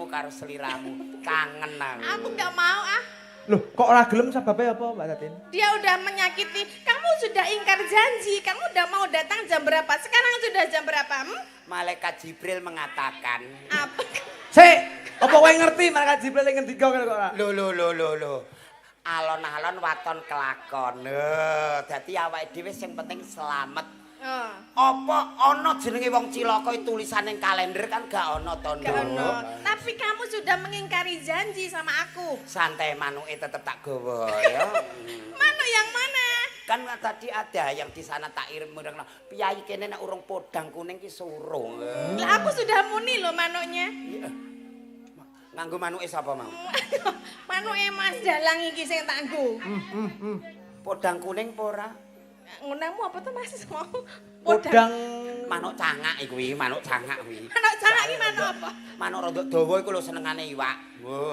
karo seliramu. Kangen aku. Aku nggak mau ah. Loh, kok ora gelem sebabnya apa, Mbak Tatin? Dia udah menyakiti. Kamu sudah ingkar janji. Kamu udah mau datang jam berapa? Sekarang sudah jam berapa? Malaikat Jibril mengatakan. Apa? Sik, apa kowe ngerti malaikat Jibril sing ngendika kok ora? Lho. Alon-alon waton kelakon. Dadi awake dhewe sing penting selamat. Apa ana jenenge wong cilaka tulisan ning kalender kan gak ana to, Gak ono. Tapi kamu sudah mengingkari janji sama aku. Santai manuke tetep tak gawa ya. Manuk yang mana? Kan tadi ada yang di sana tak irim mureng. Piyai kene nek urung podang kuning ki surung. Lah aku sudah muni loh manuknya. Nganggo manuke sapa mau? Manuke Mas Dalang iki sing tak nggo. Podang kuning apa ora? Ngunangmu apa tuh Mas? Mau Podang Manuk cangak kuwi, manuk cangak kuwi. Manuk cangak iki manuk apa? Manuk rada dawa iku lho senengane iwak.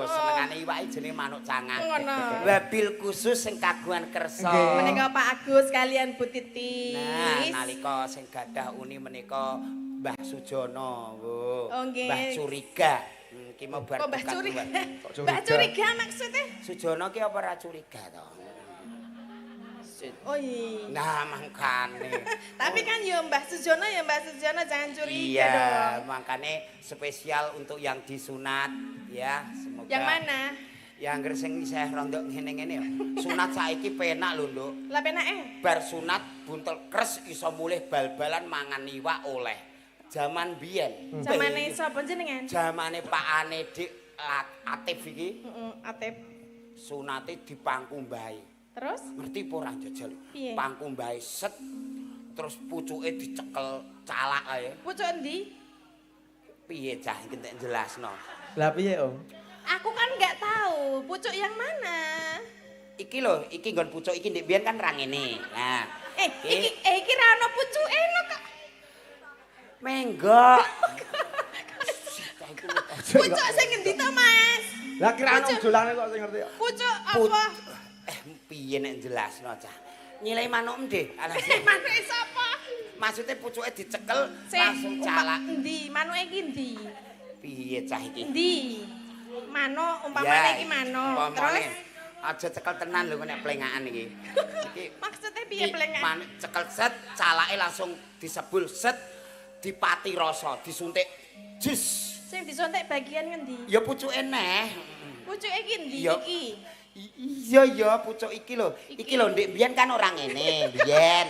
Senengane iwak iki jenenge manuk cangak. Ngono. Wabil khusus sing kagungan kersa. Menika Pak Agus kalian Bu Titis. Nah, nalika sing gadah uni menika Mbah Sujono, Bu. Oh, nggih. Mbah Curiga. Iki mau bar Mbah bukat Curiga. buat. Mbah Curiga maksudnya? Sujono ki apa ora curiga to? Oh iya. Nah, mangkane. Tapi kan ya Mbah Sujono jangan curiga Iya, dong. makanya spesial untuk yang disunat ya, semoga. Yang mana? Ya angger sing isih rondok ngene-ngene ya. Sunat saiki penak lho, Nduk. Lah penake. Bar sunat buntel kres iso mulih bal-balan mangan iwak oleh. Zaman biyen. Zamane sapa jenengan? Zamane Pak Anedik Atif iki. Heeh, Atep. Sunate di pangku mbahe. Terus? Ngerti apa ora jajal? Piye? Pangku mbahe set terus pucuke dicekel calak ae. Pucuk endi? Piye cah iki nek jelasno. Lah piye, Om? Aku kan nggak tahu pucuk yang mana. Iki lho, iki nggon pucuk iki ndek biyen kan ra ngene. Nah, Iki ra ono pucuke no kok. menggok. Pucuk sing endi to, Mas? Lah kira ana jolane kok sing ngerti kok. Pucuk apa? Piye nek jelasno cah. Nyilai manuk ndhe. Manuke sapa? Maksudnya pucuke dicekel Sing langsung calak. Endi? Manuke iki endi? Piye cah iki? Endi? Manuk umpamane iki manuk. Terus aja cekel tenan lho nek plengakan iki. Iki maksudnya piye plengan? manuk cekel set, calake langsung disebul set, dipati rasa, disuntik jus. Sing disuntik bagian ngendi? Ya pucuke neh. Pucuke iki endi Ya. iki? Iya pucuk iki lho. Iki lho ndek biyen kan ora ngene, biyen.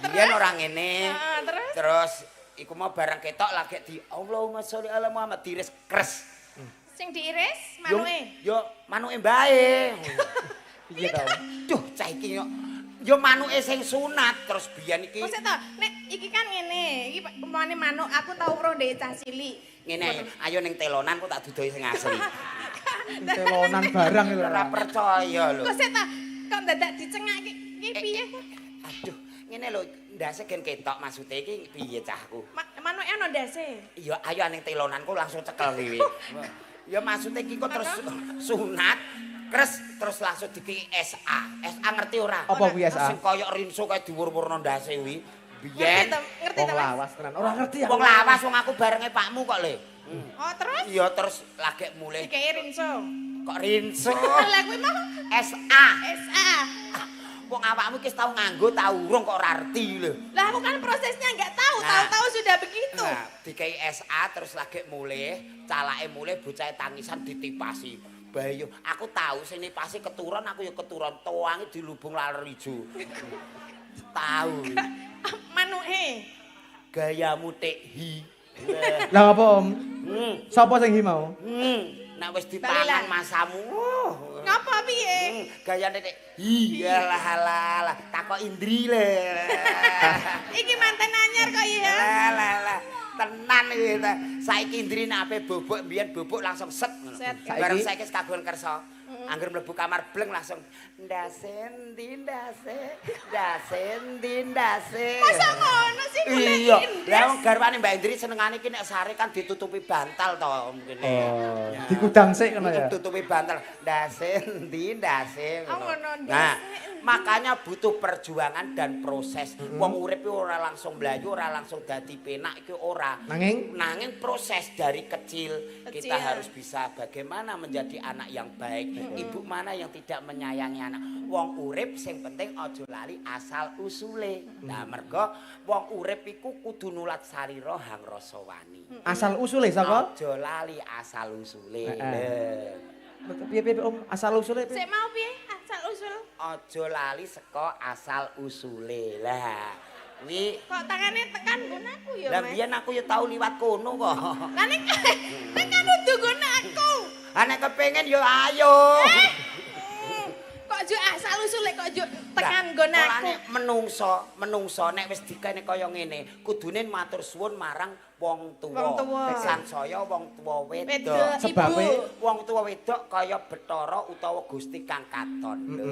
Biyen ora ngene. Terus? Terus iku mau barang ketok lagi di Allahumma sholli ala Muhammad diiris kres. Sing diiris manuke. Yo manuke bae. Piye to? Duh, cah iki yo manuke sing sunat terus biyen iki. Maksud to, nek iki kan ngene, iki umpamane manuk aku tau weruh ndek cah cilik. Ngene, ayo ning telonan kok tak dudohi sing asli. Telonan barang itu. Ora percaya lho. Kok sik ta, kok dadak dicengake iki piye? Aduh, ngene lho, ndase gen ketok maksude iki piye cahku. Manuke ana ndase. Iya, ayo ning telonanku langsung cekel dhewe. Ya maksudnya iki kok terus sunat, terus langsung dikei SA. SA ngerti ora? Apa kuwi SA? Sing koyok rinso kaya diwur-wurno ndase kuwi. Ngerti Biyen to, ngerti Wong to. Mas? lawas tenan. Ora ngerti aku. wong lawas wong aku barenge pakmu kok le. Oh, terus Iya terus lagi mulai dikei rinso. kok rinso. Lah kuwi mau SA. SA. Wong awakmu ki tau nganggo tau urung kok ora arti lho. Lah aku kan prosesnya nggak tahu, Nah. tahu-tahu sudah begitu. Nah, dikei SA terus lagi mulai, calake mulai bocah tangisan ditipasi. Bayu, aku tahu sing nipasi keturun, aku ya keturun toange dilubung laler ijo. Tahu. Manuke. Gayamu tekhi. Lah apa, Om? Sapa sing hi mau? Nek wis dipangan Balilan. masamu. Ngapa piye? Gayane nek iyalah halah, takok Indri le. Iki manten anyar kok ya. Lah. Tenan iki ta. Saiki Indri nek ape bobok mbiyen bobok langsung set ngono. Set. Bareng saiki kagungan kersa. Angger mlebu kamar bleng langsung ndase ndi ndase ndase. Masa ngono sih golek Iya, indes? lah wong garwane Mbak Indri senengane iki nek sare kan ditutupi bantal to kene. Oh, digudang sik ngono ya. Tutupi bantal. Ndase ndi ndase. Oh, ngono, Nah, ndase. makanya butuh perjuangan dan proses. Wong urip iki ora langsung mlayu, ora langsung dadi penak iki ora. Nanging proses dari kecil kita harus bisa bagaimana menjadi anak yang baik. Ibu mana yang tidak menyayangi anak. Wong urip sing penting aja lali asal usule. Nah, mergo wong urip iku kudu nulat sarira hang rasa wani. Asal usule saka? Aja lali asal usule. Piye Om, asal usule piye? Sik mau piye? Asal usul. Aja lali saka asal usule. Lah, kuwi Kok tangane tekan nggon aku ya, lah Mas. biyen aku ya tau liwat kono kok. Lah nek kan udu nggon aku. Ah nek kepengin ya ayo. Kok jo asal usule kok jo tekan nggon aku. Mulane menungso nek wis dikene kaya ngene, kudune matur suwun marang wong tuwa. Sansaya wong tuwa wedok. Sebabe Wong tuwa wedok kaya Bathara utawa Gusti kang katon.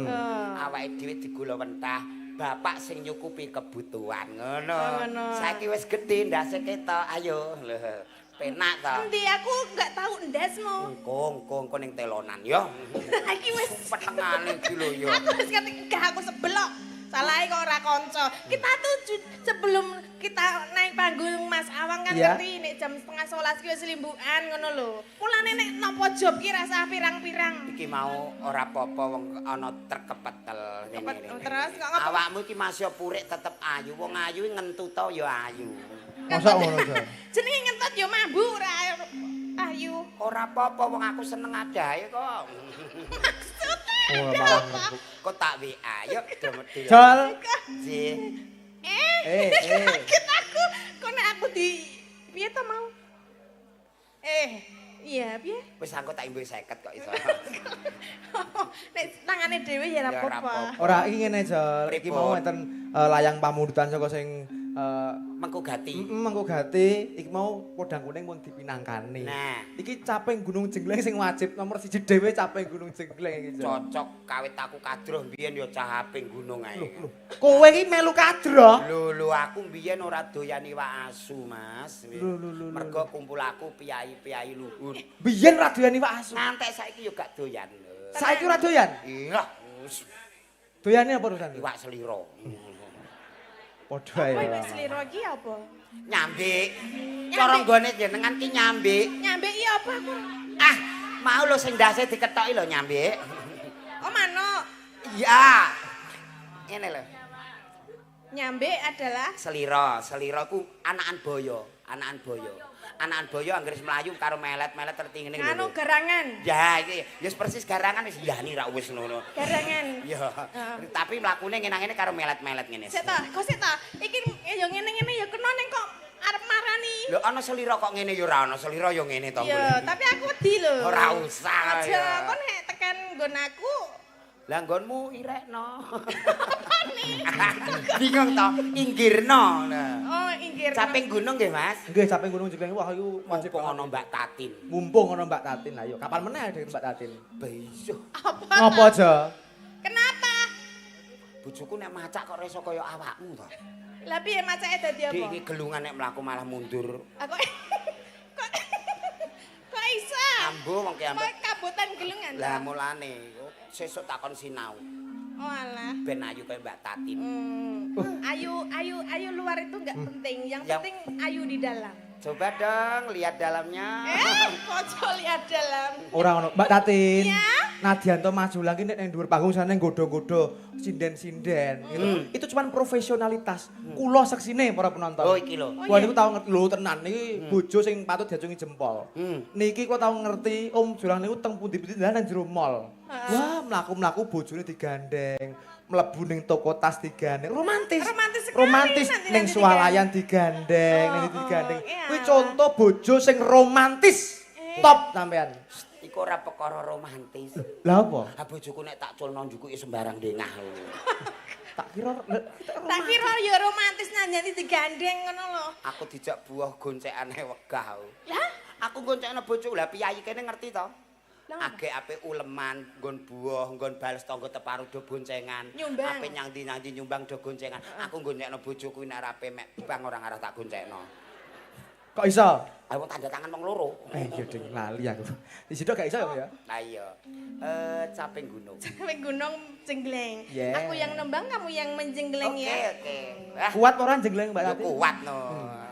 Awake dhewe digula wentah. Bapak sing nyukupi kebutuhan ngono. Saiki wis gedhe ndase ketok. Ayo lho. Penak ta. Endi aku enggak tahu ndasmu. Kong ning telonan ya. Iki wis Petengane iki lho ya. aku wis ketika aku sebelok. Salahe kok ora kanca. Kita tuh sebelum kita naik panggung Mas Awang kan ngerti nek jam 10:30 ki wis limbukan ngono lho. Mulane nek napa job ki rasa pirang-pirang. Iki mau ora apa-apa wong ana terkepetel ngene. Terus kok ngapa? Awakmu iki masih purik tetep ayu. Wong ayu ngentut to ya ayu. masa ngono to. Jenenge ngentut ya mambu ora ayu. Ora apa-apa wong aku seneng adahe kok. Oh, apa? Kok tak WA yuk medhi. Jol. Si. Kaget aku. Kok nek aku di piye to mau? Iya, piye? Wis aku tak imbe 50 kok iso. Nek tangane dhewe ya ora Ya, ora apa-apa. apa-apa. Ora iki ngene Jol. Iki mau enten layang pamundutan saka sing Mengko gati. mengko gati iki mau podang kuning pun dipinangkani. Nah. Iki caping Gunung Jengleng sing wajib nomor 1 dhewe caping Gunung Jengleng iki. Jol. Cocok kawit aku kadroh mbiyen ya cah aping gunung ae. Kowe iki melu kadro. Lho aku mbiyen ora doyan iwak asu, Mas. Mergo kumpul aku piyai-piyai luhur. Biyen ra doyan iwak asu. Ngantek saiki yo gak doyan. Saiki ora doyan. Iya, wis Doyane apa urusan? iwak selira. Padha Kowe ae. wis slira iki apa? Nyambik. Cara nggone jenengan ki nyambik. Nyambik iki apa aku? Ah, mau lho sing ndase diketoki lho nyambik. Oh, manuk. Iya. Ngene lho. Nyambik adalah Selira ku anakan boyo. Anakan boyo anggere mlayu karo melet-melet terti ngene anu garangan. Ya iki ya persis garangan wis yani ra wis ngono. Garangan. Ya. Tapi mlakune ngene-ngene karo melet-melet ngene. Sik ta, kok sik ta. Iki ya ngene-ngene ya kena ning kok arep marani. Lho ana selira kok ngene ya ora ana selira ya ngene to. Ya, tapi aku wedi lho. Ora usah. Aja kok nek tekan nggon aku. Lah nggonmu irekno. Bingung to, inggirno. Oh, inggir. Caping gunung nggih, Mas. Nggih caping Gunung Jengleng wah iku wajib Mumpung ana Mbak Tatin. mumpung ana Mbak Tatin. Lah yo kapan meneh dengan Mbak Tatin? Baiyo. Apa aja? Kenapa? Bojoku nek macak kok reso kaya awakmu to. Lah piye macake dadi apa? Iki gelungan nek mlaku malah mundur. Aku kok iso? Ambo wong ki ambo. Kok kabutan gelungan. Lah mulane sesuk takon sinau. Oh alah. Ben ayu kaya Mbak Tatin. Ayu luar itu enggak penting. Yang penting ayu di dalam. Coba dong lihat dalamnya. Kocok lihat dalam. Ora ono Mbak Tatin. Ya. Nadianto maju lagi nek ning dhuwur panggung sana nggodho-nggodho sinden-sinden. Itu cuman profesionalitas. Kula seksine para penonton. Oh iki lho. Wah niku tau ngerti lho tenan niki bojo sing patut diacungi jempol. Niki kok tau ngerti Om Julang niku teng pundi-pundi dalan nang jero mall. Wah, mlaku-mlaku bojone digandeng, mlebu ning toko tas digandeng. Romantis. Sekali. Romantis Nanti ning swalayan digandeng, ning digandeng. iya. Kuwi contoh bojo sing romantis. Top sampean. Iku ora perkara romantis. Lah apa? Ha bojoku nek tak culno njukuki sembarang dengah. Tak kira Tak kira ya romantis nanjani digandeng ngono lho. Aku dijak buah goncekane wegah. Lah, Aku goncekne bojoku lah piyayi kene ngerti to. Age ape uleman, nggon buah, nggon bales tangga teparu do boncengan. Nyumbang. Ape nyang-nyang nyumbang do goncengan. Aku nggon nyekno bojoku nek ape mek bang ora ngarah tak goncekno. Kok iso? Aku tanda tangan wong loro. Iya ding lali aku. Di situ gak iso ya? Lah iya. Caping gunung. Caping gunung jenggleng. Yeah. Aku yang nembang, kamu yang menjenggleng ya. Oke. Kuat orang jengleng Mbak Ya Tati? kuat no.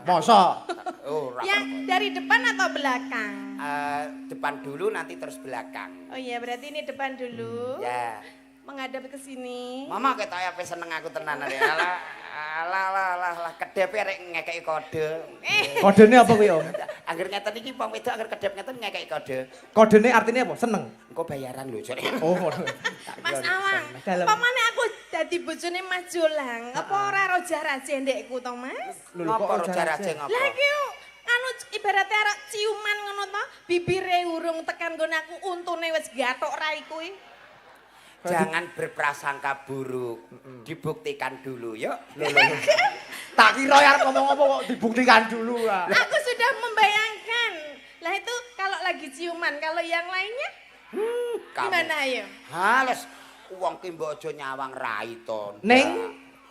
Mosok. Oh, Yang dari depan atau belakang? Depan dulu nanti terus belakang. Oh iya, berarti ini depan dulu. Ya. Menghadap ke sini. Mama ketok ya seneng aku tenan ya. Alah kedep arek ngekeki kode. Kodene apa kuwi, Om? Angger ngeten iki wong wedok angger kedep ngeten ngekeki kode. Kodene artinya apa? Seneng. Engko bayaran lho, Jok. Oh. Mas Awang, pamane aku dadi bojone Mas Jolang, apa ora roja-raja ndekku to, Mas? Lho Ngapa kok raja-raja raja? ngapa? Lah iki anu ibaratnya arek ciuman ngono to, bibire urung tekan nggon aku untune wis gathok raiku iki. Jangan berprasangka buruk. Dibuktikan dulu, yuk. Tak kira ya ngomong apa kok dibuktikan dulu lah. Aku sudah membayangkan. Lah itu kalau lagi ciuman, kalau yang lainnya gimana ayo? Hales, wong ki mbok aja nyawang rai to. Ning?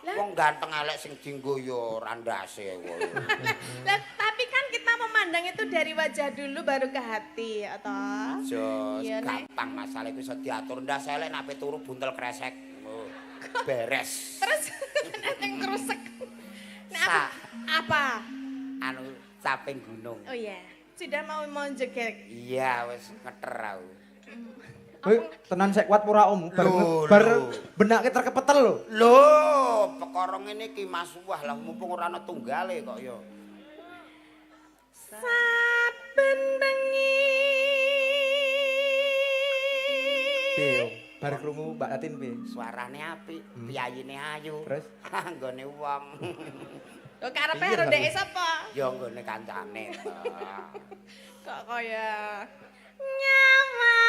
Wong ganteng elek sing dienggo yo randase kowe. Lah, tapi kan kita memandang itu dari wajah dulu baru ke hati, atau? Jos, Iya, Nek. gampang masalah iku iso diatur. Ndas elek nek ape turu buntel kresek. Oh, beres. Terus yang kerusek. Nah, Sa- apa? Anu caping gunung. Oh iya, sudah mau jegek. Iya, wis ngeter aku. Kowe tenan sek kuat ora Om? Lho, Bar lho. benake terkepetel lho. Lho, perkara ngene iki Mas wah lah mumpung ora ana tunggale kok ya. Saben bengi. Piye Om? Bar krungu Mbak Tatin piye? Suarane apik, piyayine ayu. Terus? Nggone wong. Kok karepe Iya, karo kan? ndeke sapa? Ya nggone kancane to. Kok kaya nyawang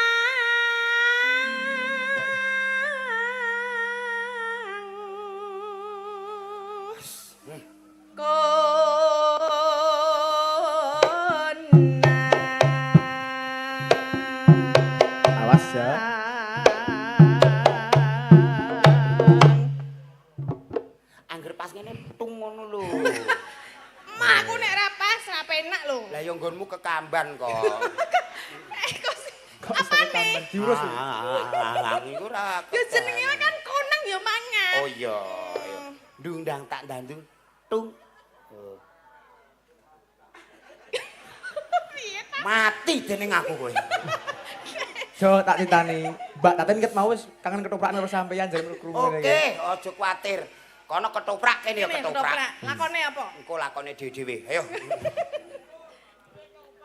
konang. Awas ya. Angger pas ngene tung ngono lho. Mak aku nek ra pas ra penak lho. Lah ya nggonmu kekamban kok. Kok iso ketamban diurus lho. Iku ora. Ya jenenge kan konang ya mangan. Oh iya. Ndundang tak dandung tung. Oh. Piye ta? Mati dening aku kowe. Jo tak titani. Mbak Tatin ket mau wis kangen ketoprak karo sampeyan jare krungu ngene iki. Oke, aja kuwatir. Kono ketoprak kene ya Kene ketoprak. lakone apa? Engko lakone dhewe-dhewe. Ayo.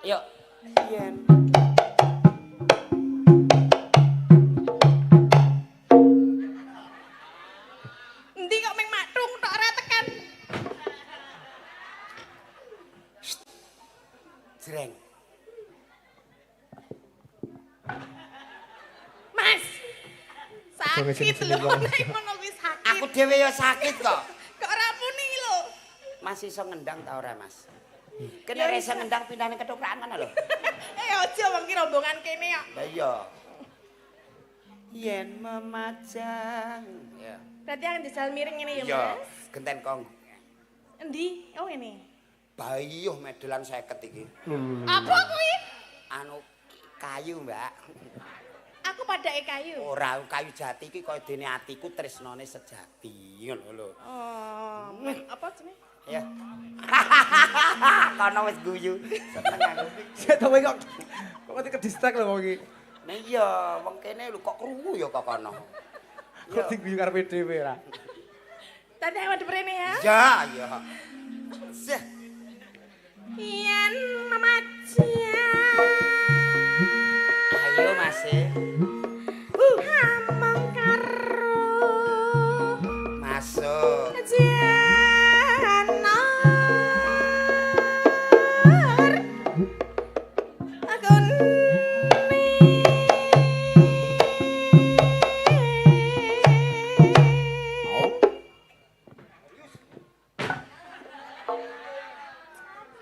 Ayo. Yen. Endi kok meng matung tok ora tekan. Jreng. Mas. Jangan Sakit sini-sini lho wong. nek ngono kuwi sakit. Aku dhewe ya sakit kok. Kok ora muni lho. Mas iso ngendang ta ora, Mas? Kene ora iso ngendang pindahane ketoprakan ngono lho. Aja wong ki rombongan kene kok. Lah iya. Yen memajang. Ya. Berarti yang di jalan miring ini ya, Iya, Mas? genten kong. Endi? Oh ini. Bayuh medelan 50 iki. Apa kuwi? Anu kayu, Mbak. Aku pada kayu. Ora kayu jati iki kaya dene atiku tresnane sejati ngono lho. Oh, apa jenenge? Ya. Kono wis guyu. Seneng aku. Sik to kowe kok mati kedistek lho kok iki. Nah iya, wong kene lho kok krungu ya kok kono. Kok diguyu karepe dhewe ra. Tadi awak deprene ya? Ya, ya. Seh. Yen memajang. Ayo Mas. Amang karo. Masuk. Jenar. Aku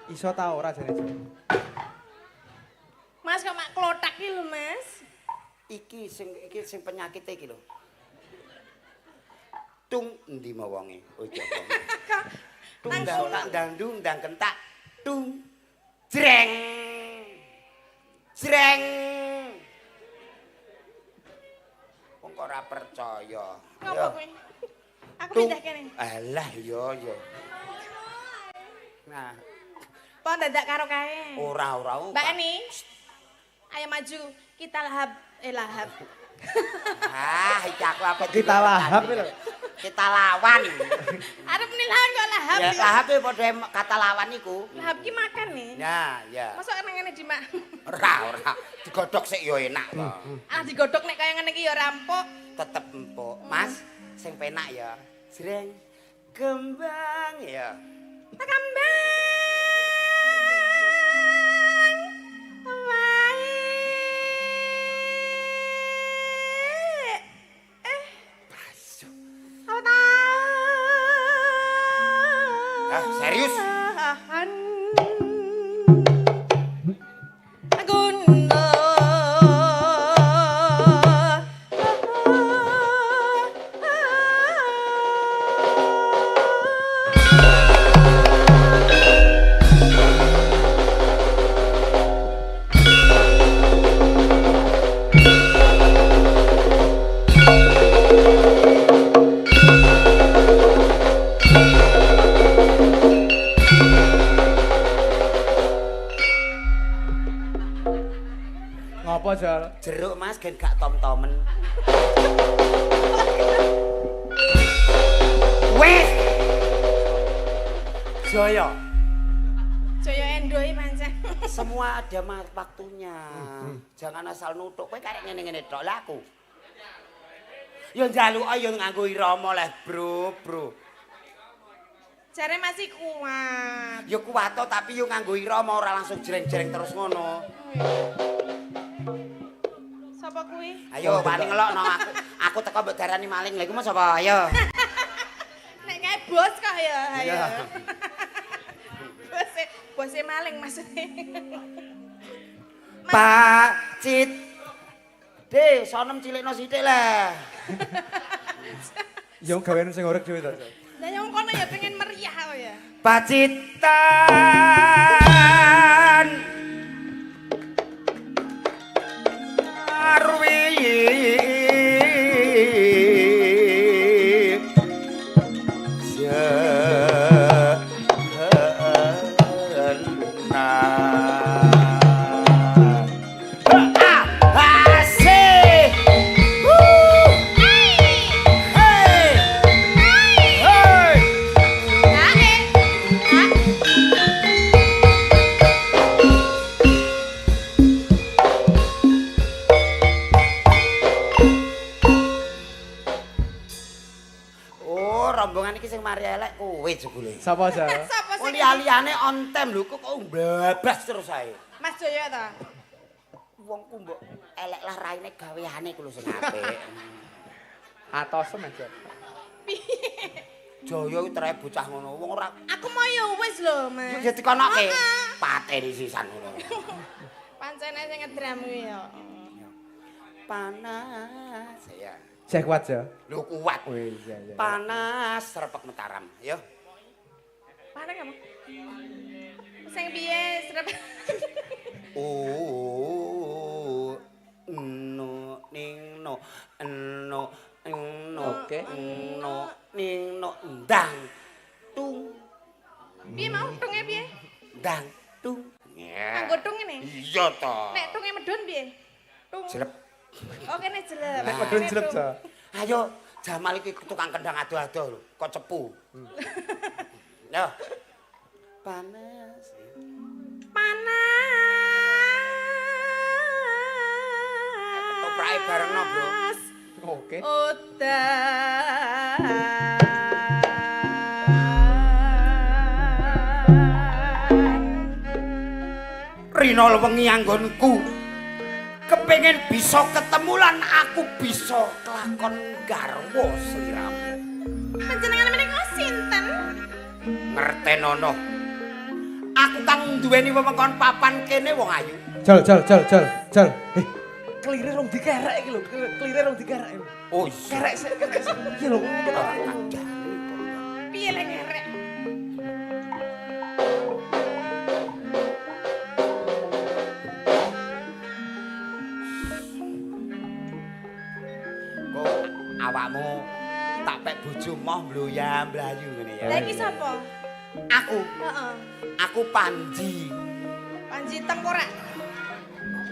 Iso ta ora jane. Mas kok mak kotak iki lho, Mas. Iki sing penyakit iki lho. Tung endi mau wonge? Oh Joko. Tung ndang kentak. Tung jreng. Jreng. Wong kok ora percaya. Ngopo kuwi? Aku pindah kene. Alah yo. Nah, Po dadak karo kae. ora. Mbak Eni. Ayo maju, kita lahap. Iki aku apa Kita lahap lho. Kita lawan. Arep nilahan kok lahap. Ya lahap e padha kata lawan iku. Lahap ki makan nih. Ya. Masa nang ngene dimak. Ora. Digodhog sik yo enak kok. Ah digodhog nek kaya ngene iki ya rampok. Tetep empuk. Mas, sing penak ya. Jreng kembang ya. Kembang. Wae. Basuh. Aku tahu. Ah, serius? Guna. Ngopo, Jal? Jeruk Mas gen gak tom-tomen. Wes. Jaya. Jaya endo iki pancen. Semua ada waktunya. Jangan asal nutuk. Kowe karek ngene-ngene tok lah aku. Ya njaluk ayo nganggo irama leh, Bro. Jare masih kuat. Ya kuat to tapi yo nganggo irama ora langsung jreng-jreng terus ngono. Sapa kuwi? Ayo paling ngelokno aku. Aku teko mbok darani maling. Lha iku mau sapa? Ayo. Nek kae bos kok ya. Ayo. Iya. Bose maling maksudnya. Pak Cit. De, sonem cilikno sithik lah. Ya gawean sing urip dhewe to. Lah yang kono ya pengen meriah kok ya. Pacitan Arwi rombongan iki sing mari elek kowe jebule. Sapa, Jal? Sapa Oh sing liyane on time lho kok mbabas terus ae. Mas Jaya ta? Wong ku mbok elek lah raine gaweane ku lho sing apik. Atosem aja. Jaya ku tere bocah ngono. Wong ora Aku mau ya wis lho, Mas. ya dikonoke. Pateni sisan ngono. Pancene sing ngedram kuwi ya. Panas ya. Saya kuat, Jal. Lho kuat. Wis, ya. Panas serepek Mataram, ya. Pareng kamu. Sing piye serep. Oh. No ning no. No no. Oke. No ning no ndang. Tung. Piye mau tunge piye? Ndang tung. Ya. Nganggo tung ngene. Iya to. Nek tunge medun piye? Tung. Jelep. Oh kene jelep. Nek medun jelep, Jal. Ayo, Jamal iki tukang kendang ado-ado lho, kok cepu. Yo. Panas. Panas. Ketuprake barengno, Bro. Oke. Rina wengi anggonku. Kepengin bisa ketemu lan aku bisa kelakon garwa sliramu. Panjenengan menika sinten? Ngertenono. Aku kang duweni wewengkon papan kene wong ayu. Jal. Heh, klire rong dikerek iki lho, klire rong dikerek. Oh iya. Kerek sik. Iki lho ngono ta. Piye lek ngerek? Kok awakmu tak pek bojo moh mbloya mlayu ngene ya. Lah iki sapa? Aku, Heeh. aku Panji. Panji tengkorak.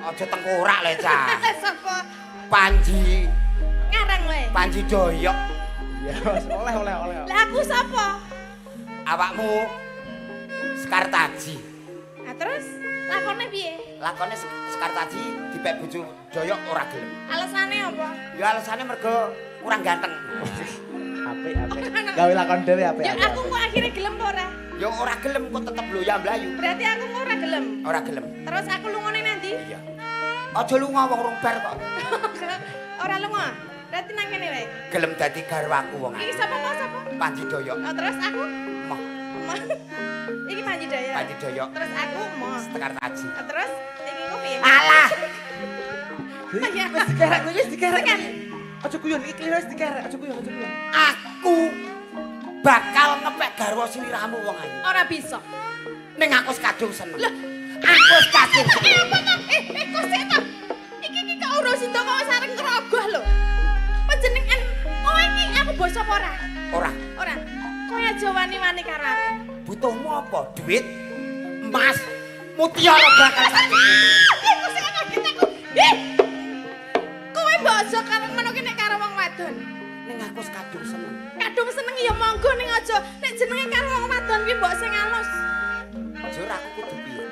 Aja tengkorak le, Cah. Sapa? Panji, Ngarang wae. Panji Doyok. Ya, oleh. Lah aku sapa? Awakmu Sekar Taji. Nah terus lakone piye? Lakone Sekar Taji dipek bojo Doyok ora gelem. Alasane apa? Ya alasane mergo kurang ganteng. Apik. Gawe lakon dhewe apik. Ya aku kok akhirnya gelem apa ora? Ya ora gelem kok tetep mloya mlayu. Berarti aku kok ora gelem. Ora gelem. Terus aku lungone nanti? Iya. Aja lunga wong rong bar kok. Ora lunga. Berarti nang kene wae. Gelem dadi garwaku wong Iki ae. sapa mau sapa? Panji Doyok. Oh, terus aku? Moh, Mah. Iki Panji Daya. Panji Doyok. Terus aku mau. Sekar Taji. Oh, terus iki kok piye? Alah, Ya. Wis dikerek. Aja guyon iki klire wis dikerek, aja guyon. aku bakal ngepek garwa sliramu wong ayu. Ora bisa. Ning aku wis kadung seneng. Lah, Aku wis kadung seneng. apa to? Kok sik to? Iki kok urus ndok kok sareng kerogoh lho. Panjenengan kowe iki aku basa apa ora? Ora, Ora. Kowe aja wani-wani karo aku. butuhmu apa? Duit? Emas? Mutiara bakal sakit. Kok sik kaget aku. Kowe basa karo ngono ki nek karo wong wadon. Ning aku wis kadung seneng. Kadung seneng ya monggo ning aja nek jenenge karo wong wadon ki mbok sing alus. Aja ora aku kudu piye?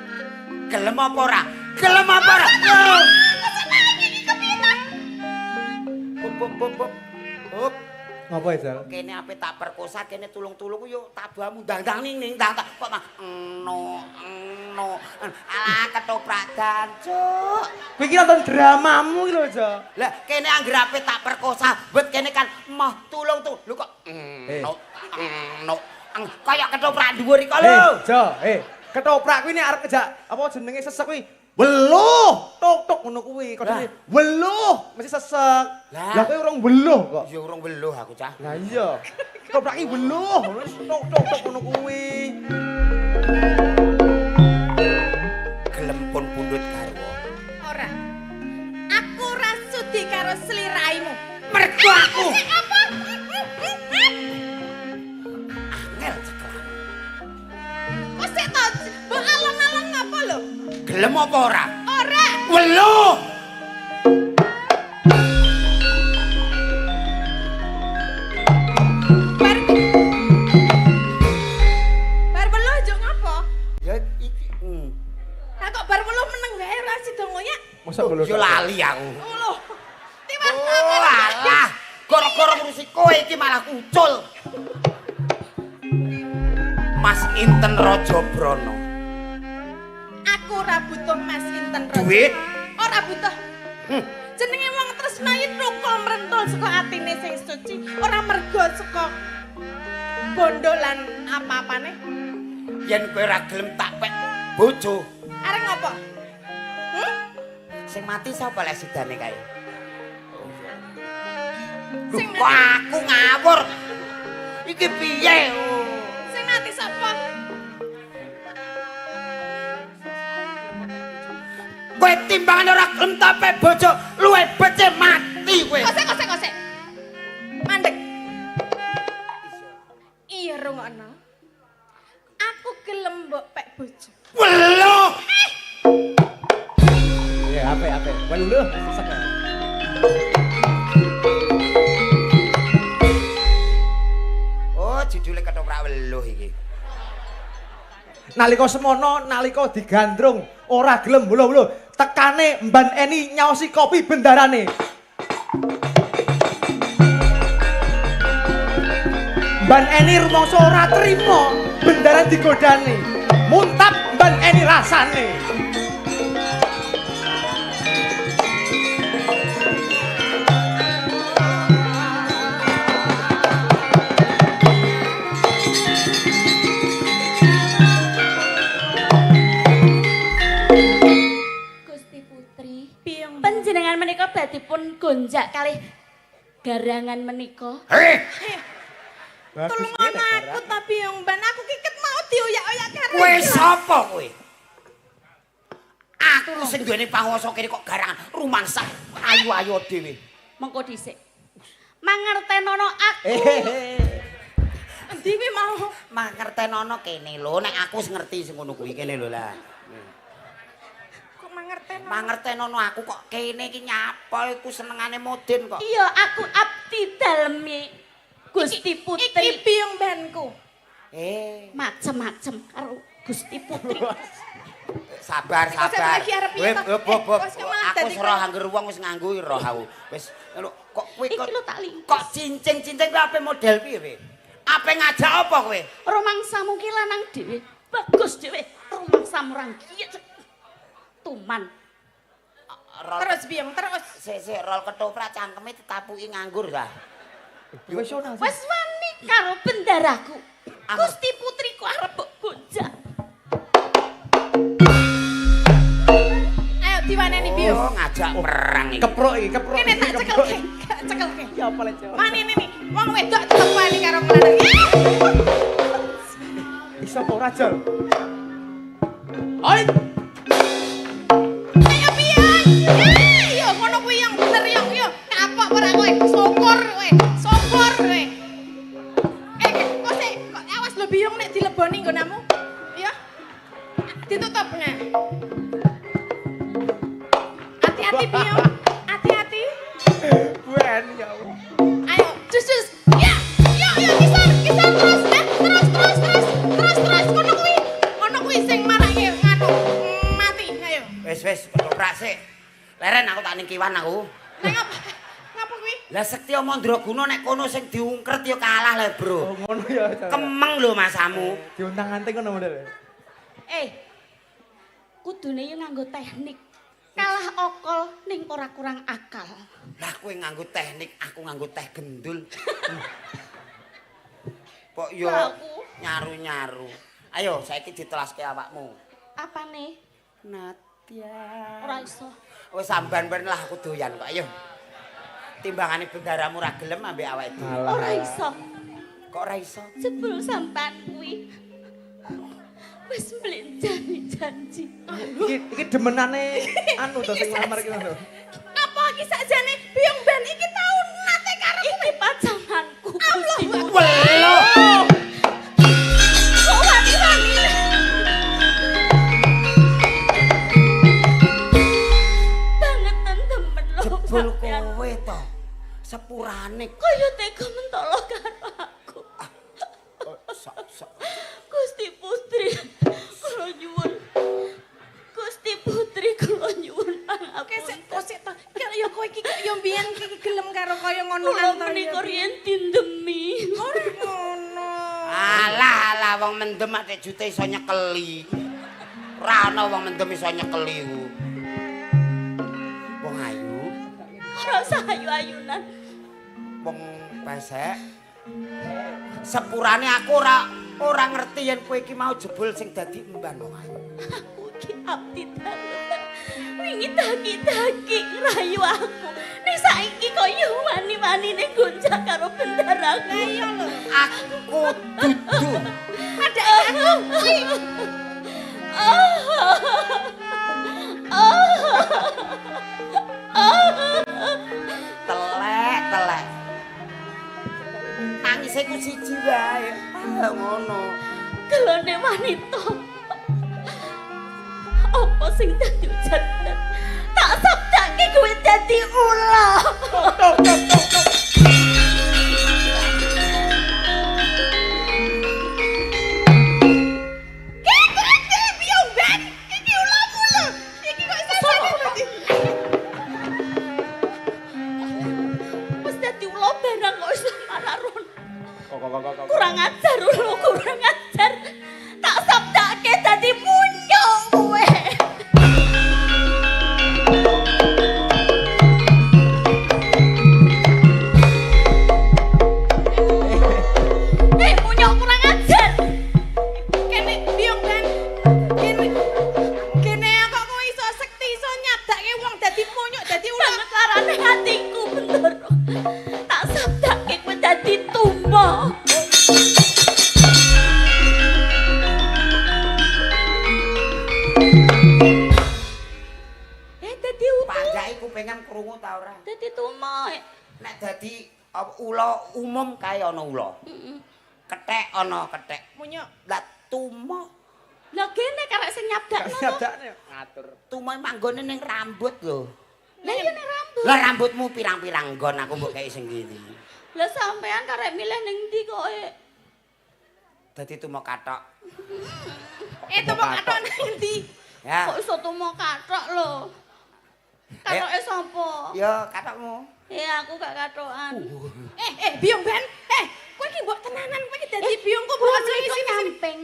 Gelem apa ora? Gelem apa ora? Hop. Ngapa ya, Jal? Kene ape tak perkosa, kene tulung-tulung yo tak bamu ndang-ndang ning ndang tak kok mah no. Alah ketoprak dancuk. Kowe iki nonton dramamu iki lho, Jal. Lah kene anggere ape tak perkosa, bet kene kan mah tulung tuh. Lho kok no. Kayak ketoprak dhuwur iki lho. Jo, ketoprak kuwi nek arep ngejak apa jenenge sesek kuwi weluh, tok ngono kuwi. Kodene weluh, mesti sesek. Lah kowe urung weluh kok. Ya urung weluh aku, Cah. Lah iya. Ketoprak iki weluh, tok ngono kuwi. Gelem pun pundhut garwa. Ora. Aku ora sudi karo sliraimu. Mergo aku Apa? angel ceklan. Kok sik to? Mbok alon-alon ngapa lho? Gelem apa ora? Ora. Weluh. Bar weluh njuk ngapa? Ya iki. Lah kok bar weluh meneng wae ora sida ngoyak. Masa weluh. Yo lali aku. Loh. Tiwas Oh alah, gara-gara ngurusi kowe iki malah kucul. Mas Inten Raja Brana. Aku ora butuh Mas Inten Raja. Duit? Ora butuh. Jenenge wong tresna iki tukul mrentul saka atine sing suci, ora mergo saka bondo lan apa-apane. Yen kowe ora gelem tak pek bojo, Arek ngopo? sing mati sapa lek sidane kae? Sing Kok aku ngawur. Iki piye? Sing mati sapa? Kowe timbangan ora gelem tak pek bojo, luwe becik mati kowe. Kosek. Mandek. Iya rungokno. Aku gelem mbok pek bojo. Weluh. Ya apik. Weluh, sesek. Oh, judule ketoprak weluh iki. Nalika semono, nalika digandrung, ora gelem weluh. Tekane Mban Eni nyaosi kopi bendarane. Mban Eni rumangsa ora trima bendaran digodani. Muntap Mban Eni rasane. Panjenengan menika badhe pun gonjak kalih garangan menika. Tulung aku tapi yang ban aku kiket mau dioyak-oyak karo. Kowe sapa kowe? Aku sing duweni panguwasa kene kok garangan rumangsah ayu-ayu dhewe. Mengko dhisik. Mangertenono aku. Endi kuwi mau? Mangertenono kene lho, nek aku wis ngerti sing ngono kuwi kene lho lah. Kok mangertenono? Mangertenono aku kok kene iki nyapa iku senengane moden kok. Iya, aku abdi dalemi Gusti Putri. Iki biyong banku. Macem-macem karo Gusti Putri. Sabar. lagi arep piye to? Bob. Wes malah Aku dadi wis roh angger wong wis nganggo roh aku. Wis kok kowe Iki lho tak lingkis. kok cincing-cincing kuwi ape model piye kowe? Ape ngajak apa kowe? Romangsamu ki lanang dhewe. Bagus dhewe. Romangsamu rangkiye. Tuman. Terus biyong terus. Sik rol ketoprak cangkeme ditapuki nganggur dah. Profesional. Wes wani karo bendaraku. Gusti Putriku arep mbok gonjak. Ayo diwaneni biyong. Oh, ngajak perang iki. Keprok iki, keprok. Kene tak cekelke. Cekelke. Ya apa lek. Mane ini wong wedok tetep wani karo lanang. Iso apa ora jol? Oi. Ayo biyong. Yo ngono kuwi yang bener yo. Kapok ora kowe. Syukur kowe. Syukur kowe. Kok sik kok awas lho biyong nek dileboni nggonamu. Ya. Ditutup nah. Hati-hati biyong. Hati-hati. Buen ya. Ayo, jus. Ya, yo kisar terus, terus ngono kuwi sing marake nganu mati. Ayo. Wis ketoprak sik. Leren aku tak ning kiwan aku. Nek ngapa kuwi? Lah Sekti Mandraguna nek kono sing diungkret ya kalah le, Bro. Oh ngono ya. Kemeng lho masamu. Diuntang-anting ngono model. Kudune yo nganggo teknik. Kalah okol ning ora kurang akal. Lah kowe nganggo teknik, aku nganggo teh gendul. Kok yo nyaru-nyaru. Ayo saiki ditelaske awakmu. Apane? Natya. Ora iso. Wis samban ben lah aku doyan kok. Ayo. Timbangane bendaramu ra gelem ambek awake dhewe. Ora iso. Kok ora iso? Jebul sampean kuwi wis mblenjani janji. Iki demenane anu to sing lamar iki lho. Apa iki sakjane biyong ben iki tau nate karo Iki pacanganku Gusti Putri. Welo. Kok wani-wani. Bangetan temen lho. Jebul sampean. kowe to. Sepurane Kaya tega mentolo karo aku. sok. Gusti Putri, kula nyuwun. Gusti Putri kula nyuwun Oke, pangapunten. sik to. Ya kowe iki yo mbiyen iki gelem karo kaya ngono Kula antar. menika riyen dindemi. Ora ngono. Alah wong mendem atik jute iso nyekeli. Ora ana wong mendem iso nyekeli ku. Wong ayu, Ora sayu-ayunan. wong pesek. Sepurane aku ora ngerti yen kowe iki mau jebul sing dadi emban wong ayu. Aku iki abdi dalem. Wingi daki-daki rayu aku. Nek saiki kaya wani-wanine gonjak karo bendaraku. Iya lho. Aku dudu. Ada aku kuwi. Telek. Nangise ku siji wae. Ngono. Kelone wanita. Apa sing dadi ujandan? Tak sabdake kowe dadi ula. Biyong ben. Iki ulamu lho. Iki kok sesane dadi. Wis dadi ula barang kok iso malah ron. Kok. Kurang ajar ula, kurang ajar. Tak sabdake dadi munyuk kowe. Munyuk kurang ajar. Kene biyong ben. Kene kok kowe iso sekti iso nyadake wong dadi monyok dadi mulane atiku Bendoro. Tak sabdake kowe dadi tuma. Dadi Panjake kupingem krungu ta ora? dadi tuma. Nek dadi ula umum kae ana ula. Kethek ana kethek. Munyuk. Lah tuma. Lah kene karek sing nyabdakno. Nyabdakne ngatur. Tuma manggone ning rambut lho. Lah iya ning rambut. Lah rambutmu pirang-pirang nggon aku mbok kei sing ngene. Lah sampean karek milih ning ndi kok? Dadi tuma kathok. Tepuk kathok nang endi? Ya. Kok iso tuma kathok lho. Kathoke sapa? Ya kathokmu. Aku gak kathokan. Biung Ben. Kowe iki mbok tenanan kowe iki dadi biung kok mbok aja isi nyamping.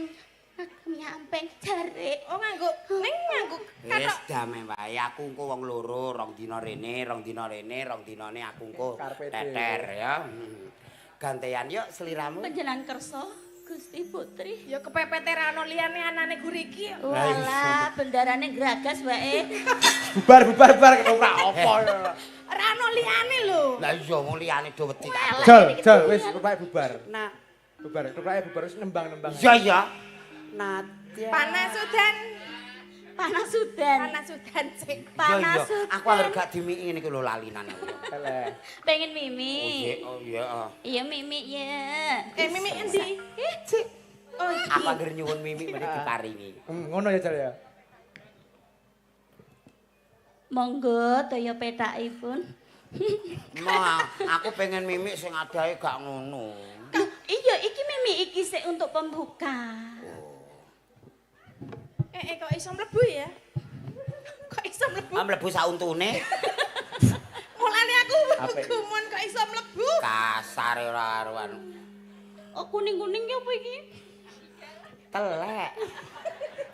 Aku nyamping jare. Oh nganggo nganggo Wis kathok. damai wae aku engko wong loro, rong dina rene, rong dinane aku engko Karepe teter ya. Gantean yuk seliramu. Panjenengan kersa Gusti Putri. Ya kepepet ra ono liyane anane guriki. Walah, bendarane gragas wae. Bubar ketoprak apa. Ra ono liyane lho. Lah iya wong liyane do wedi kabeh. Jol, wis ketoprake bubar. Nah, Ketopraknya bubar wis nembang-nembang. iya ya. Nadia. Panas udan. Panas udan. Panas udan sing. Panas Iya, udan. aku arep gak dimiki niku lho lalinan aku. Eleh. Pengen mimi. Oh iya. Iya mimi ya. Mimi endi? Cik. Oh iki. Apa anggere nyuwun mimi meneh diparingi. Ngono ya Jal ya. Monggo toya petakipun. Nah, aku pengen mimi sing adahe gak ngono. Iya, iki mimi iki sik untuk pembuka. Kok iso mlebu ya? Kok iso mlebu? Mlebu sauntune. Mulane aku gumun kok iso mlebu. Kasare ora karuan. Oh kuning-kuning ki apa iki? Telek.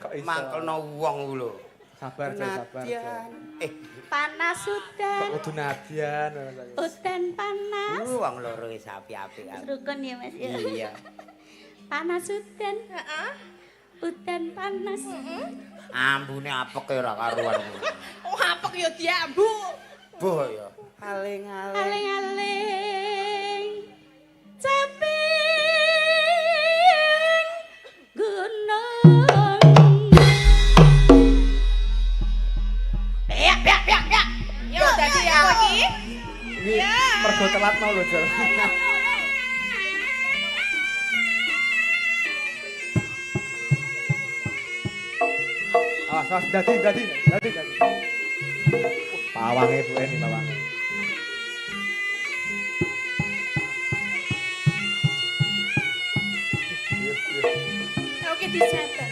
Kok iso? Mangkelno wong ku lho. Sabar, Jal, sabar. Jal. Nadian. Panas Kok udan. kudu Nadian. Udan panas. Wong loro wis api-api. Rukun ya Mas ya. Iya. Panas udan. Heeh. Udan panas. Ambune apeke ora karuan. Oh apek ya diambu. Boh ya. Aling-aling. Aling-aling. Caping gunung. Ya. Yo dadi aku iki. Ini mergo telat mau lho, Jal. Awas, dadi. Pawange Bu Eni, pawange. Oke disetel.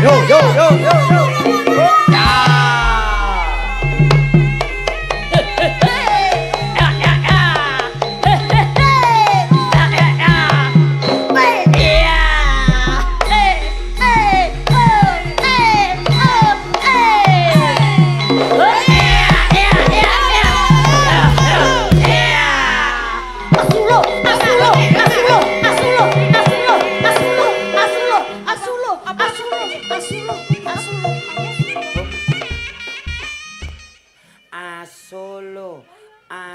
Yo. Ya.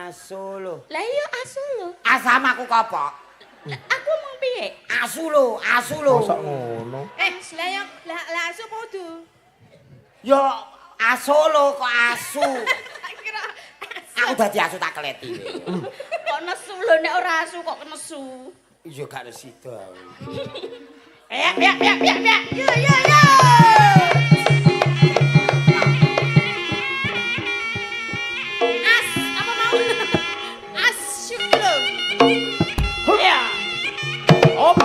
Asolo. Lah iya asu lho. Asam aku kopok. Aku mung piye? Asu lho. Mosok ngono. Lah asu kudu. Yo asolo kok asu. Kira Aku dadi asu tak kleti. Kok nesu lho nek ora asu kok nesu. Iya gak sida. Ya. Yo. as apa mau? As syukur. Ya. Op.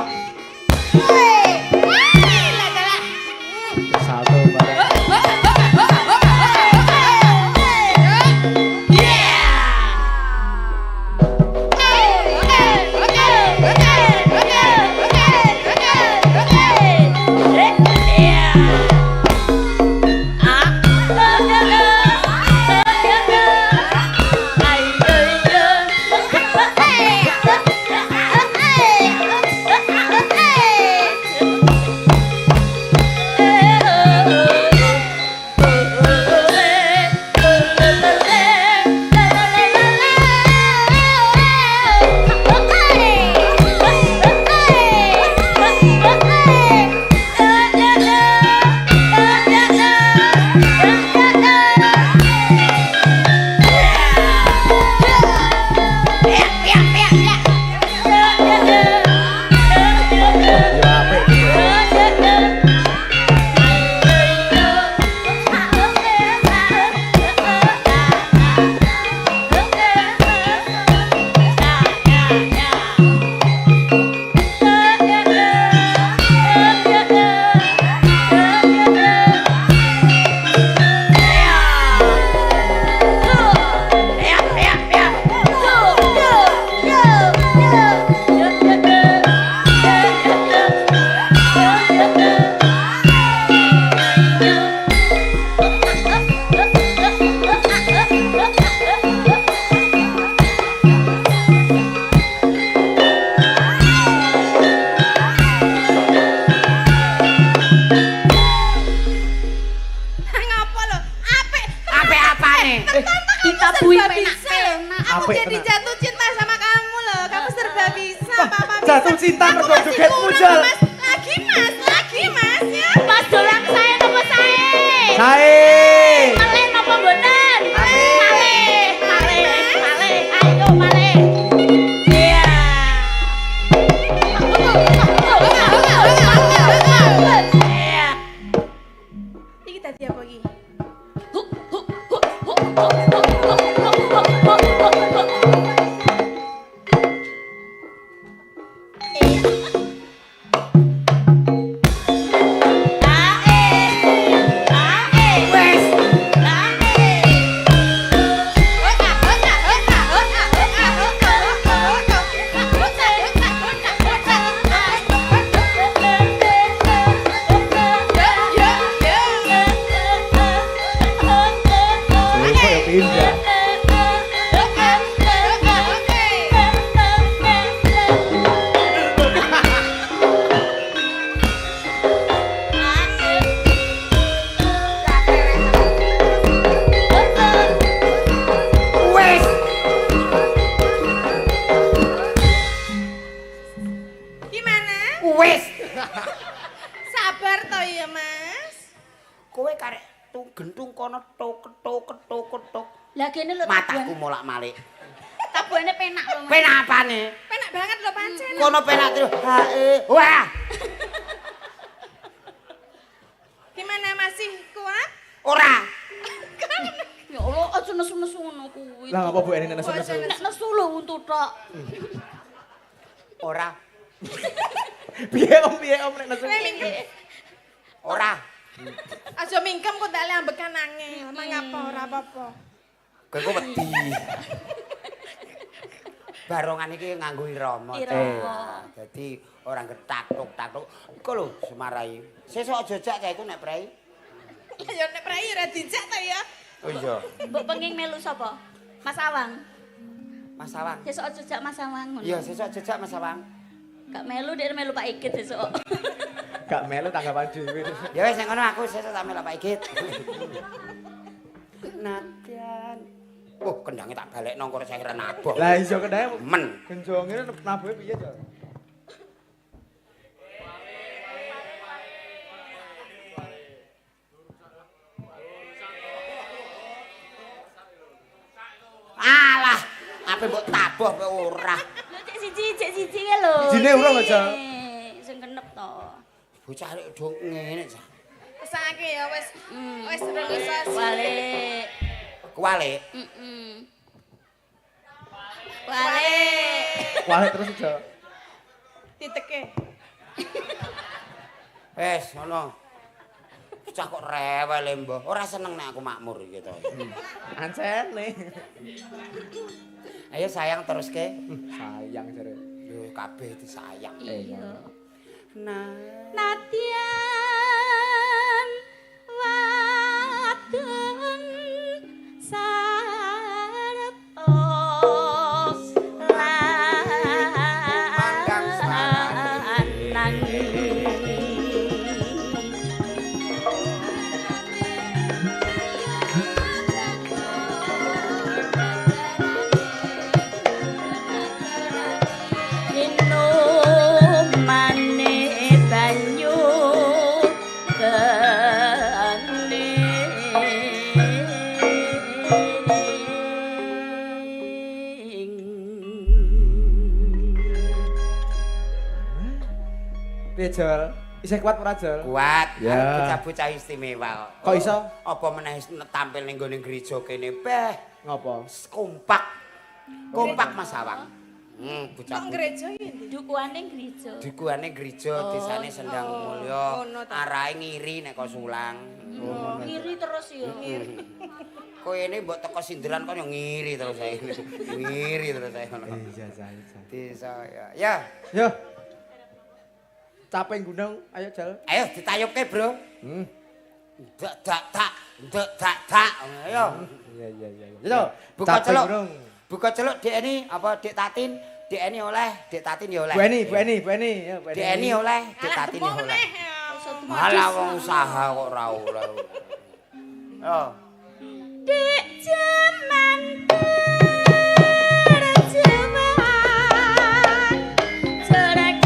Satu bareng. mergo jogetmu, Jal. Lagi Mas ya. Mas dolang saya napa sae? Sae. Malih napa mboten? Malih. Ayo malih. Iya. Iya. Iki dadi apa iki? Kok ya pindah. Wis. Gimana? Wis. Sabar toh ya, Mas. Kowe karek gentung kono tok. Lah kene lho Mataku molak-malik. tabuhane penak lho. Mas. Penak apane? Penak banget lho pancen. Kono penak terus. Wah. Gimana masih kuat? Ora. Ya Allah, aja nesu-nesu ngono kuwi. Lah ngapa Bu Eni nesu-nesu? Nek nesu lho untuk tok. Ora. Piye Om nek nesu? Ora. Aja mingkem kok ndak le ambekan angel. Emang apa ora apa-apa. Kowe kok wedi. Barongan iki nganggo irama. Irama. Dadi ora getak-tok. Iku lho semarai. Sesuk aja jak cah iku nek prei. Ya nek prai ora dijak ta ya. Oh iya. Mbok penging melu sapa? Mas Awang. Mas Awang. Sesuk aja jak Mas Awang ngono. Iya, sesuk aja jak Mas Awang. Gak melu dia melu Pak Ikit sesuk. Gak melu tanggapan dhewe. Ya wis nek ngono aku sesuk tak melok Pak Igit. Nadian. Oh, kendangnya tak balekno kok saya kira naboh. Lah iso kedae Men. genjonge nabuhe piye, Jal? Alah, apa mbok taboh kowe ora. Lho cek siji wae lho. Sijine urung aja. Sing kenep to. Bocah rek do ngene cah. Pesake ya wis realisasi. Balik. Kuwalik. Balik. Wale terus aja. Diteke. Wes ngono. Bocah kok rewel mbah. Ora seneng nek aku makmur iki to. Ancene. Ayo sayang terus ke. Sayang jare. Yo kabeh disayang. Iya. Nah, Nadian wadon sarepos Manggang lanang. Minum maneh banyu Piye, Jal? Isih kuat ora, Jal? kuat. Ya. Bocah-bocah istimewa. Kok iso? Apa meneh tampil ning gone gereja kene beh Ngopo? kompak. Kompak Mas Awang. Bocah. Kok gereja iki ndi? dukuane gereja. Dikuane gereja desane Sendang Mulya. ngono ta. Arahe ngiri nek kok sulang. Oh, ngiri terus ya. Kowe ini mbok teko sindiran kok yo ngiri terus saya. Ngiri terus saya ngono. Iya, iya. Desa ya. Ya, Yo. Capek gunung, ayo Jal. ayo ditayupke, Bro. Dak dak dak, dak dak dak. Ayo. Iya. Yo. Buka Capek celuk. gunung. Buka celuk Dek Eni apa Dek Tatin? Dek Eni oleh, Dek Tatin ya oleh. Bu Eni. Yo, Bu Dek Eni oleh, Dek Tatin ya oleh. Satu Malah wong usaha kok ora oleh. Yo. Dek jaman kerjaan corak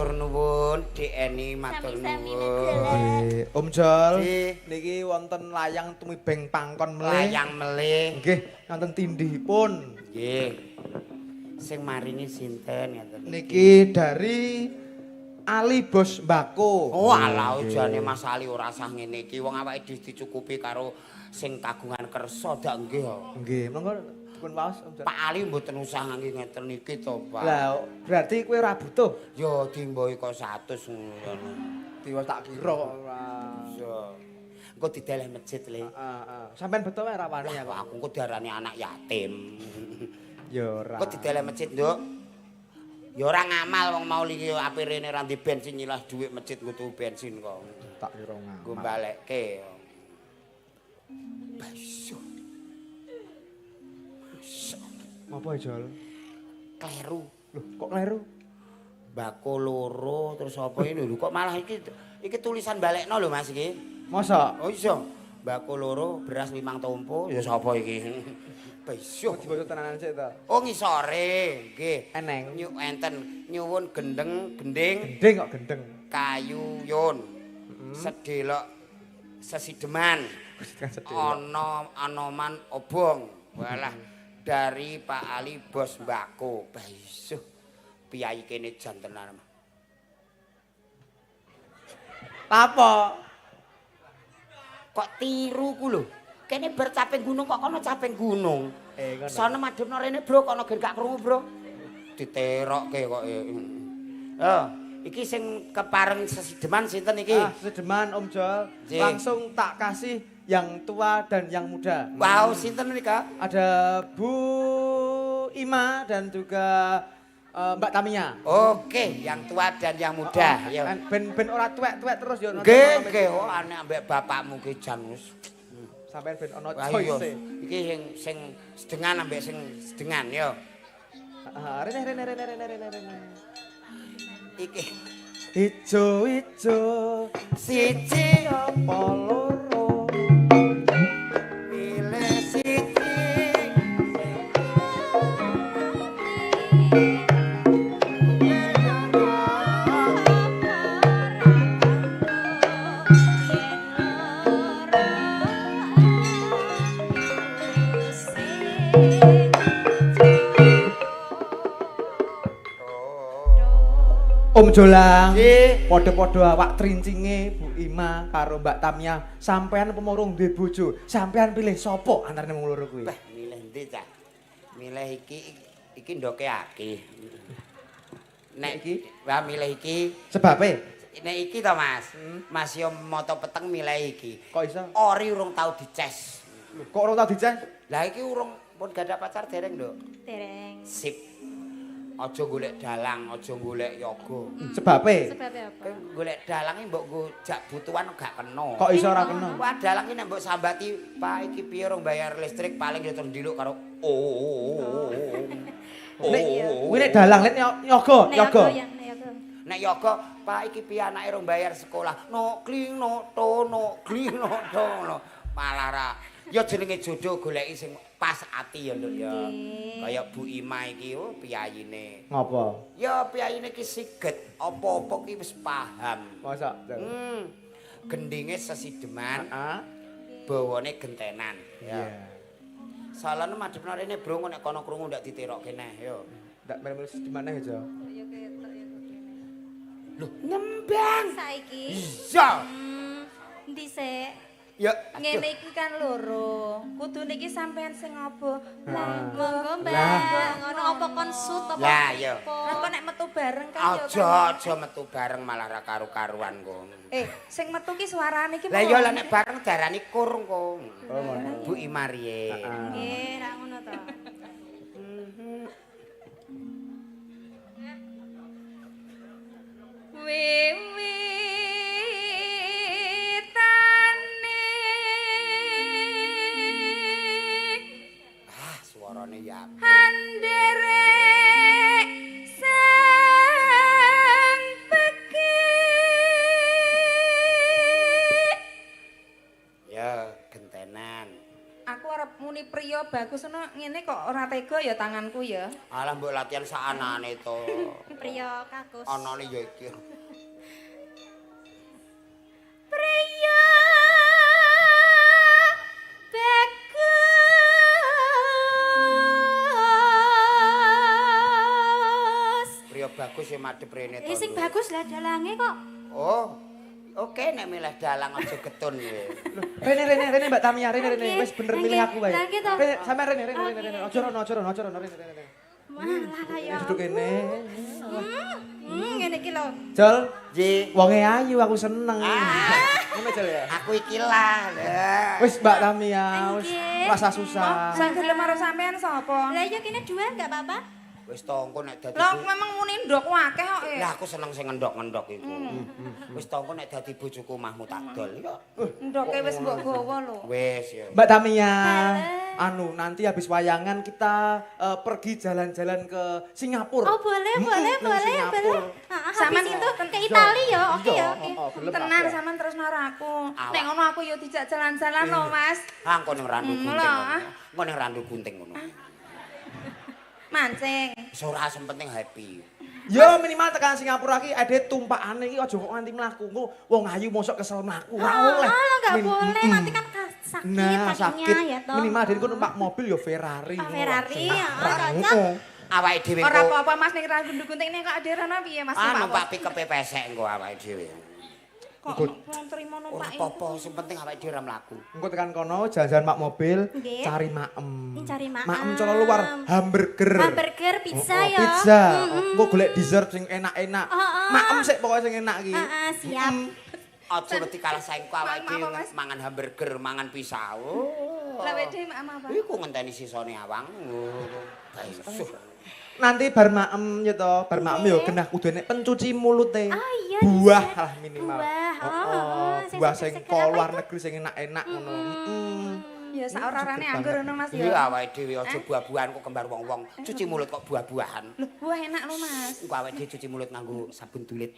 Matur nuwun, Dik Eni matur Sami-sami nuwun. Om Jol, Nggih. niki wonten layang tumibeng pangkon melih. Layang melih. Nggih, wonten tindhihipun. Nggih. Sing maringi sinten ngoten. Niki dari Ali Bos Mbako. Oh alah ojane Mas Ali ora sah ngene iki wong awake dhewe dicukupi karo sing kagungan kersa dak nggih. Nggih, monggo dipun waos Om Jol. Pak Ali mboten usah ngangge ngeten iki to, Pak. Lah, berarti kowe ora butuh. Ya dimbohi kok 100 ngono. Diwas tak kira ora. Iya. Engko dideleh masjid le. Heeh. Sampeyan betul wae ra wani aku. Aku engko diarani anak yatim. Ya ora. Engko dideleh masjid, Nduk. Ya ora ngamal wong mau iki ape rene ra ndi bensin nyilah dhuwit masjid nggo tuku bensin kok. Tak kira ngamal. Nggo balekke. Baso. Apa Jol? Kleru. Loh, kok kleru? Bako loro terus apa ini lho kok malah iki tulisan balekno lho Mas iki. Masa? Oh iya. Bako loro beras 5 tompo ya sapa iki? Besok Dibaca tenanan sik ta. Oh ngisore nggih. Eneng. Enten nyuwun gending Gendeng kok gendeng. kayu yun. Sedelok sesideman. Anoman obong. Walah dari Pak Ali Bos Mbako. Baisuh piyai kene jan tenan. Apa? Kok tiru ku lho. Kene bercaping gunung kok kono caping gunung. Ngono. Sono madhepno rene, Bro, kono gen gak krungu, Bro. Diterokke kok. Oh, iki sing kepareng sesideman sinten iki? Ah, sedeman Om Jol. Jing. Langsung tak kasih yang tua dan yang muda. Wow, sinten nika? Ada Bu Ima dan juga Mbak Tamia. Oke, yang tua dan yang muda. Ya. Ben ora tuwek-tuwek terus yo. Nggih, nggih. Oh, aneh ambek bapakmu ki jan wis. Sampeyan ben ono Wah iya. choice. Iki sing sedengan ambek sing sedengan ya. Rene. Iki Ijo-ijo siji apa loro. milih siji. Om Jolang, Nggih. padha-padha awak trincinge Bu Ima karo Mbak Tamia. Sampean pemurung duwe bojo, sampean pilih sapa antarane wong loro kuwi? Bah, milih ndi, Cak? Milih iki ndoke akeh. Nek Iki? wah milih iki. Sebabe? Nek iki to, Mas. Mas yo moto peteng milih iki. Kok iso? Ori urung tau dices. Kok ora tau dicek? Lah iki urung pun gak ada pacar dereng, Nduk. Dereng. Sip. Aja golek dalang, aja golek yoga. Sebabe? Sebabnya apa? Kowe golek dalang iki mbok nggo jak butuhan gak kena. Kok iso ora kena? Wah, dalang iki nek mbok sambati, Pak iki piye rong bayar listrik paling ya terus ndiluk karo oh. Kuwi nek dalang lek yoga. Nek yoga, Pak iki piye anake rong bayar sekolah. No kling no to no kling no to no. Malah ra. Ya jenenge jodoh goleki sing pas ati ya, Nduk ya. Kaya Bu Ima iki oh piyayine. Ngopo? Ya piyayine ki siget, apa-apa ki wis paham. Masa? Gendinge sesideman, Heeh. bawane gentenan. Iya. Ya. Salane madhepno rene, Bro, nek kono krungu ndak diterokke neh, yo. Ndak melu di mana ya, Jo? Lho, ngembang. Saiki. Iya. Endi sik? Ya, Ngene iki kan loro. Kudune iki sampean sing apa? Lah, Monggo, Mbak. Lah. Ngono apa konsut apa? Lah, iya. Apa nek metu bareng kan yo aja metu bareng malah ra karu-karuan kok. sing metu ki suarane ki Lah iya lah nek bareng darani kurung kok. Oh, ngono. Bu Imarie. Nggih, ra ngono to. Ah, suarane ya. Anderek sang pekik. Ya, gentenan. Aku aku arep muni priya bagus ngono ngene kok ora tega ya tanganku ya. Alah mbok latihan saanane to. Priya kakus. Anane ya iki. Priya bagus. Priya bagus ya madhep rene to. Sing bagus lah dalange kok. Oh. Oke nek milih dalang aja getun kowe. Rene Mbak Tamia, Rene wis bener milih aku wae. Lah gitu. Rene sampe Rene. Ojo rono Rene. Malah ya. Duduk kene. Ngene iki lho. Jol, Ji, wonge ayu aku seneng. Ngono Jol ya. aku iki lah. Wis Mbak Tamia, wis Nggih. rasa susah. Sing gelem karo sampean sapa? Lah ya kene dua enggak apa-apa. Wis tongko nek dadi Lah memang muni ndok akeh kok. Lah aku seneng sing ngendok-ngendok iku. Wis tongko nek dadi bojoku omahmu tak dol ya. Ndoke wis mbok gawa lho. Wis ya. Mbak Tamia, anu nanti habis wayangan kita pergi jalan-jalan ke Singapura. Oh boleh. Singapura. Sampean Habis itu kan ke Italia ya, oke ya, oke. tenan sampean terus naro aku. Nek ngono aku yo dijak jalan-jalan lho, Mas. Ah engko ning randu gunting. lho. Engko ning randu gunting ngono. Mancing. Wis ora penting happy. Yo minimal tekan Singapura iki ade tumpakane iki aja kok nganti mlaku. Engko wong ayu mosok kesel mlaku. Ora oleh. Enggak boleh, nanti kan sakit Nah, kakinya sakit. ya toh. Minimal ade ku numpak mobil yo Ferrari. Oh, Ferrari, Ngono. ya, Heeh. cocok. Awake dhewe Ora engko apa-apa Mas nek ra gunting nek kok aderono piye Mas? numpak pickup pesek engko awake dhewe. Kok wong trimo Ora numpak apa-apa, sing penting awake dhewe ora mlaku. Engko tekan kono jalan-jalan mak mobil, Nggih. cari maem. Cari maem. Maem cara luar hamburger. Hamburger, pizza Oh, ya. Pizza. Engko golek dessert sing enak-enak. Oh. Maem sik pokoke sing enak iki. Heeh, siap. Aja wedi kalah saingku awake Maaf, dhewe Mas. mangan hamburger, mangan pizza. Oh. Lah wede mak apa? Iku ngenteni sisone awang. Nanti bar maem ya to, bar maem yo genah kudu enek pencuci mulute. Oh iya. Buah bisa. lah minimal. Buah. Oh, Sing buah sing seger-seger kol apa luar itu? negeri sing enak-enak ngono. Ya sak ora-orane anggur ngono Mas Iya ya. awake dhewe aja buah-buahan kok kembar wong-wong. Cuci mulut kok buah-buahan. Lho, buah enak lho Mas. Engko awake dhewe cuci mulut nganggo sabun tulit.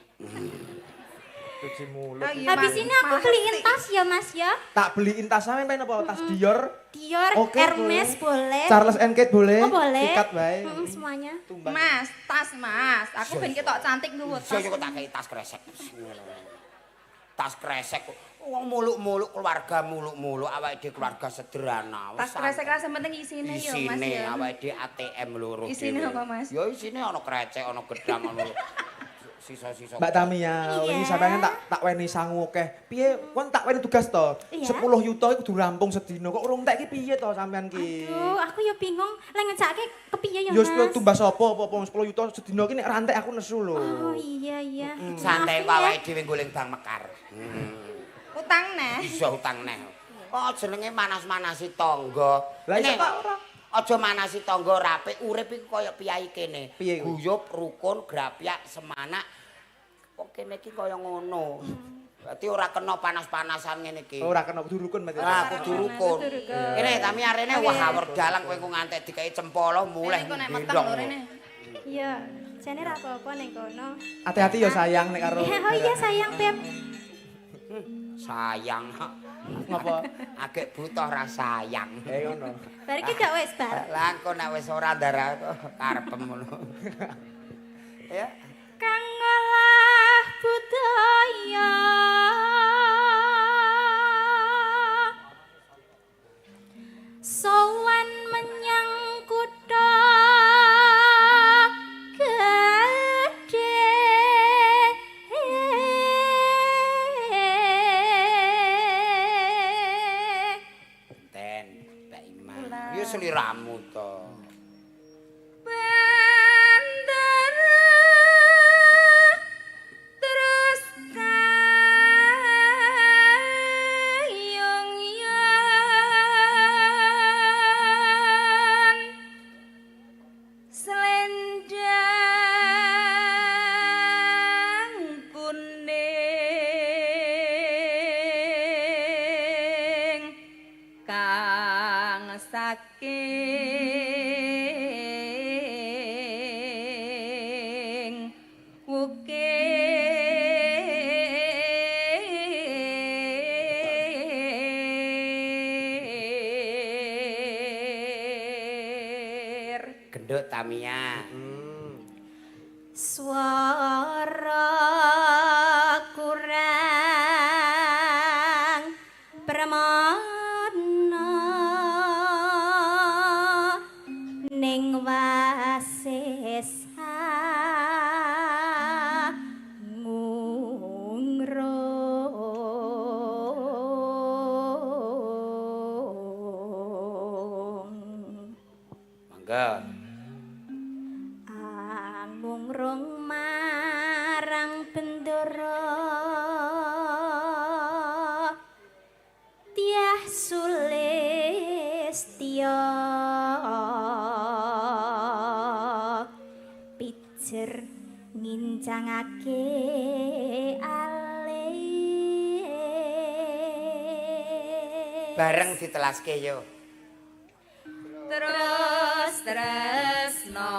Cuci mulut. Oh, iya, Habis Mas. ini aku beliin tas ya Mas ya. Tak beliin tas sampe pengen apa? Tas Dior, Dior, Oke, Hermes boleh. Charles and Kate boleh. Oh boleh. Sikat bae. Semuanya. Tumbang. Mas, tas Mas. Aku ben ketok cantik nggawa tas. Saya kok tak kei tas kresek. Tas kresek kok. Wong muluk-muluk keluarga muluk-muluk awake dhewe keluarga sederhana. Tas kresek lah sing penting isine ya Mas Isine ya. awake dhewe ATM loro. Isine dhewe. apa, Mas? Ya isine ana krecek, ana gedang, ana sisa-sisa. Mbak Tamia, Iya. ini sampeyan tak weni sangu akeh. Piye kon tak weni tugas to? Iya. 10 yuta iku kudu rampung sedina. Kok urung tek iki piye to sampeyan ki? Aduh, aku ya bingung lek ngejake kepiye ya Yo Mas. tumbas apa 10 yuta sedina ki nek rantek aku nesu lho. Oh iya. Santai kok Maaf ya. awake dhewe goleng bang mekar. Utang neh. Bisa utang neh. Oh jenenge manas-manasi tangga. Lah iya Nek, kok ora. Aja manasi tangga rapi, urip iku kaya piyai kene. Piye kuwi? Guyub, rukun, grapyak, semanak. Kok kene iki kaya ngono. Berarti ora kena panas-panasan ngene iki. Ora kena kudu rukun berarti. Ah, kudu rukun. Kene tami arene wah awur dalang kowe engko ngantek dikai cempala mulih Kok nek meteng gendong. lho rene. Iya, jane ra apa-apa ning kono. Hati-hati yo sayang nek karo. Oh iya sayang Beb. Sayang. Ngapa? Agek butuh ra sayang. Ngono. Bar iki gak wis bar. Lah engko nek wis ora ndara karepem ngono. Ya. Kang ngolah budaya sowan menyang kutha gedhe Ten, Mbak Iman. Ya seliramu to. Bandara terus kayong-yang selendang kuning kang saking gendut Tamia. Swara kurang pramana ning wasesa ngungrung Mangga. Angungrung marang bendara Tiah Sulistya pijer ngincangake alih Bareng ditelaske yo. terus tresno